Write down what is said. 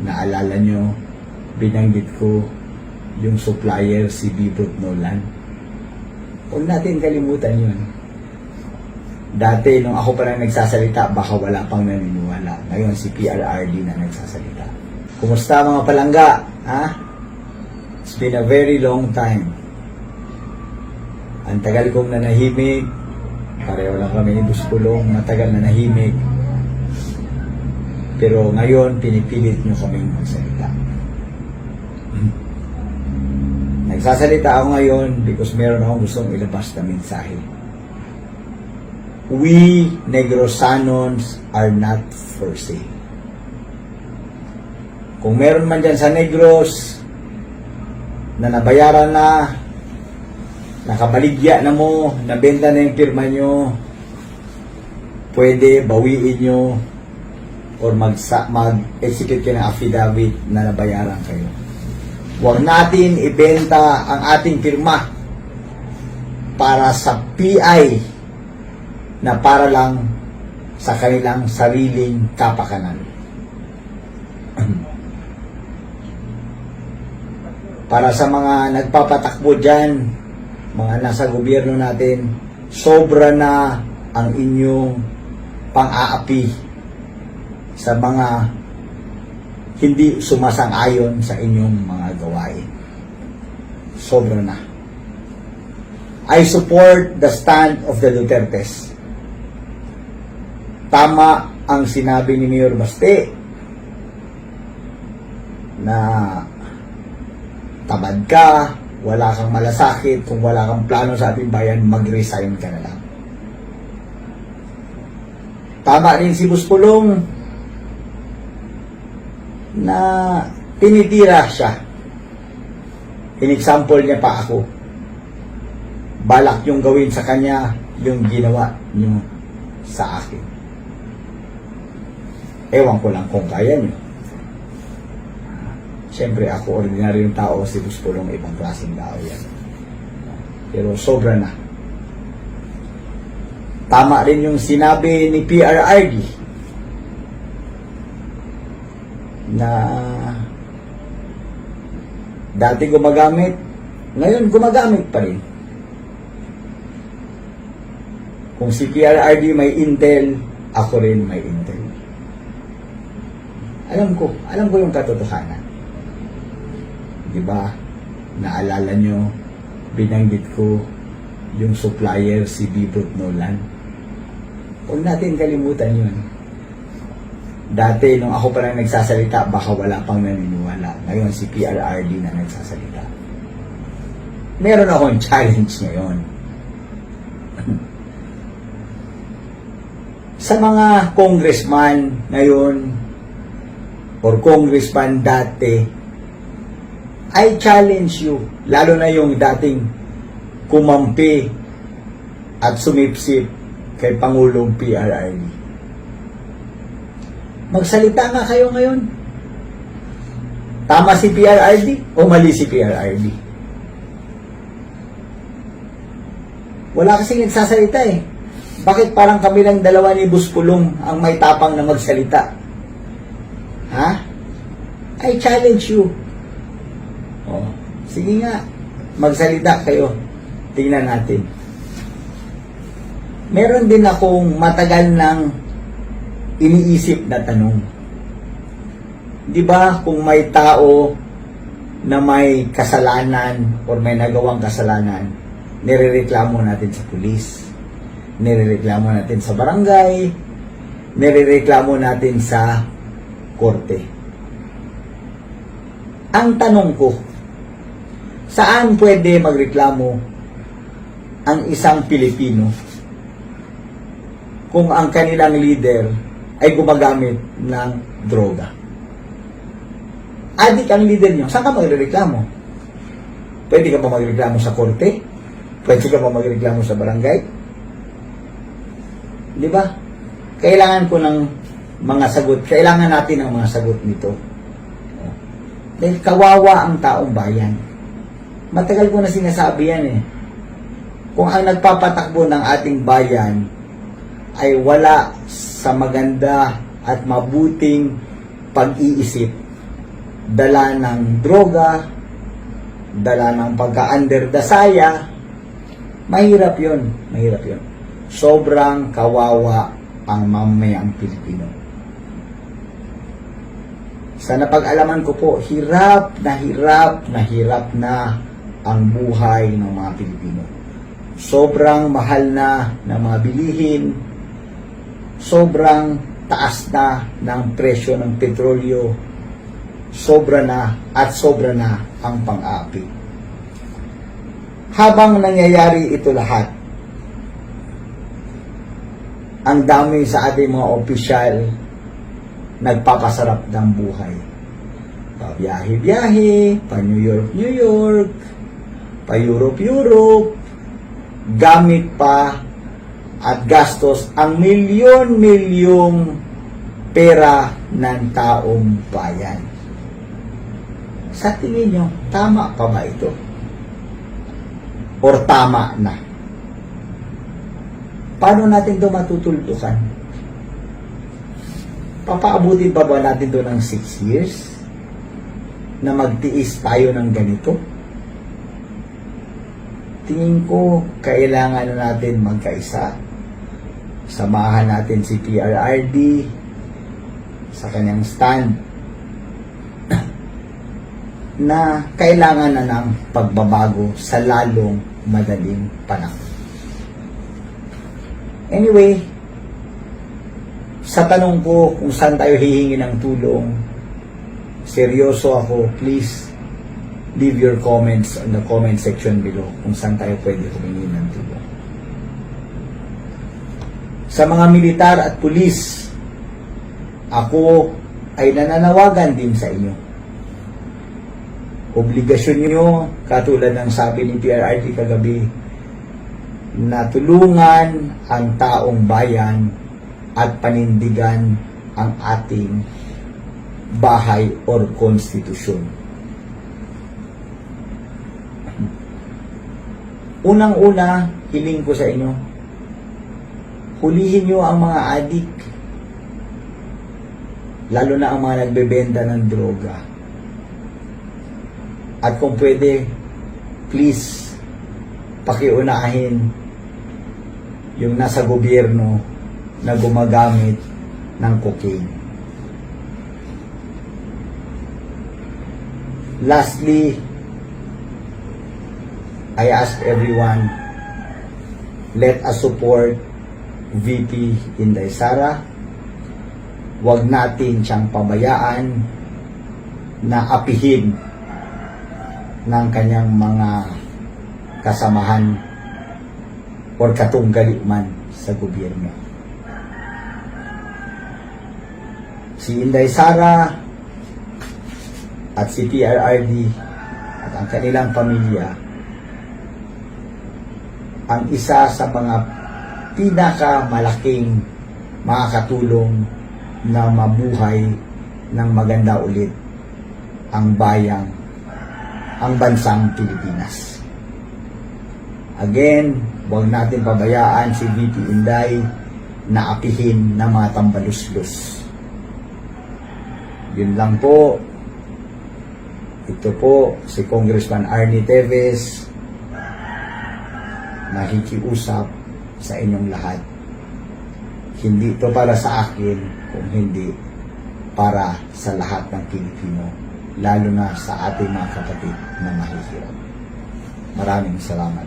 naalala nyo, binanggit ko yung supplier si Bibot Nolan. Huwag natin kalimutan yun. Dati, nung ako pa lang nagsasalita, baka wala pang naniniwala. Ngayon, si PRRD na nagsasalita. Kumusta mga palangga? Ha? It's been a very long time. Ang tagal kong nanahimik. Pareho lang kami ni Buspulong, matagal na nahimik. Pero ngayon, pinipilit nyo kaming magsalita. Nagsasalita ako ngayon because meron akong gustong ilabas na mensahe. We Negrosanons are not for sale. Kung meron man dyan sa Negros na nabayaran na, nakabaligya na mo, nabenta na yung pirma nyo, pwede bawiin nyo or mag-execute kayo ng affidavit na nabayaran kayo. Huwag natin ibenta ang ating pirma para sa PI na para lang sa kanilang sariling kapakanan. Para sa mga nagpapatakbo dyan, mga nasa gobyerno natin, sobra na ang inyong pang-aapi sa mga hindi sumasang-ayon sa inyong mga gawain. Sobra na. I support the stand of the Dutertes. Tama ang sinabi ni Mayor Baste na tamad ka, wala kang malasakit, kung wala kang plano sa ating bayan, mag-resign ka na lang. Tama rin si Buspulong na tinitira siya. In-example niya pa ako. Balak yung gawin sa kanya yung ginawa niyo sa akin. Ewan ko lang kung kaya niyo. Siyempre ako, ordinaryong tao, si Buspulong ibang klaseng tao yan. Pero sobra na. Tama rin yung sinabi ni PRRD na dati gumagamit, ngayon gumagamit pa rin. Kung si PRRD may intel, ako rin may intel. Alam ko yung katotohanan. Diba? Naalala nyo, binanggit ko yung supplier si Bibot Nolan. Huwag natin kalimutan yun. Dati, nung ako pa lang nagsasalita, baka wala pang naniniwala. Ngayon, si PRRD na nagsasalita. Meron akong challenge ngayon. Sa mga congressman ngayon, or congressman dati, I challenge you, lalo na yung dating kumampi at sumipsip kay Pangulong PRRD. Magsalita nga kayo ngayon. Tama si PRRD o mali si PRRD? Wala kasing nagsasalita eh. Bakit parang kami lang dalawa ni Buspulong ang may tapang na magsalita? Ha? I challenge you. Oh, sige nga, magsalita kayo. Tingnan natin. Meron din akong matagal nang iniisip na tanong. Di ba kung may tao na may kasalanan or may nagawang kasalanan, nirereklamo natin sa pulis, nirereklamo natin sa barangay, nirereklamo natin sa korte. Ang tanong ko, saan pwede magreklamo ang isang Pilipino kung ang kanilang leader ay gumagamit ng droga? Adik ang leader nyo, saan ka magreklamo? Pwede ka ba magreklamo sa korte? Pwede ka ba magreklamo sa barangay? Di ba? Kailangan ko ng mga sagot. Kailangan natin ng mga sagot nito. Dahil kawawa ang taong bayan. Matagal ko na sinasabi yan eh. Kung ang nagpapatakbo ng ating bayan ay wala sa maganda at mabuting pag-iisip, dala ng droga, dala ng pagka-under the saya, mahirap yun. Sobrang kawawa ang mamayang Pilipino. Sa napag-alaman ko po, hirap na ang buhay ng mga Pilipino. Sobrang mahal na ng mga bilihin, sobrang taas na ng presyo ng petrolyo, sobra na ang pang-aapi. Habang nangyayari ito lahat, ang dami sa ating mga opisyal nagpapasarap ng buhay. Pa-biyahe-biyahe, pa-New York, pa-Europe, gamit pa at gastos ang milyon-milyong pera ng taong bayan. Sa tingin nyo, tama pa ba ito? Or tama na? Paano natin ito matutultukan? Papaabutin pa ba natin ito ng 6 years? Na magtiis tayo ng ganito? Tingin ko, kailangan na natin magkaisa. Samahan natin si PRRD sa kanyang stand na kailangan na ng pagbabago sa lalong madaling panahon. Anyway, sa tanong ko kung saan tayo hihingi ng tulong, seryoso ako, please leave your comments on the comment section below kung saan tayo pwede humingi ng tulong. Sa mga militar at pulis, ako ay nananawagan din sa inyo. Obligasyon nyo, katulad ng sabi ni PRRD kagabi, na tulungan ang taong bayan at panindigan ang ating bahay or konstitusyon. Unang-una, hiling ko sa inyo, hulihin nyo ang mga adik, lalo na ang mga nagbebenta ng droga. At kung pwede, please, pakiunahin yung nasa gobyerno na gumagamit ng cocaine. Lastly, I ask everyone, let us support VP Inday Sara. Huwag natin siyang pabayaan na apihin ng kanyang mga kasamahan or katunggali man sa gobyerno. Si Inday Sara at si PRRD at ang kanilang pamilya ang isa sa mga pinakamalaking makakatulong na mabuhay ng maganda ulit ang bansang Pilipinas. Again, huwag natin pabayaan si VP Inday na apihin ng mga tambaluslos. Yun lang po. Ito po si Congressman Arnie Teves, nakikiusap sa inyong lahat. Hindi ito para sa akin, kung hindi para sa lahat ng Pilipino, lalo na sa ating mga kapatid na mahihirap. Maraming salamat.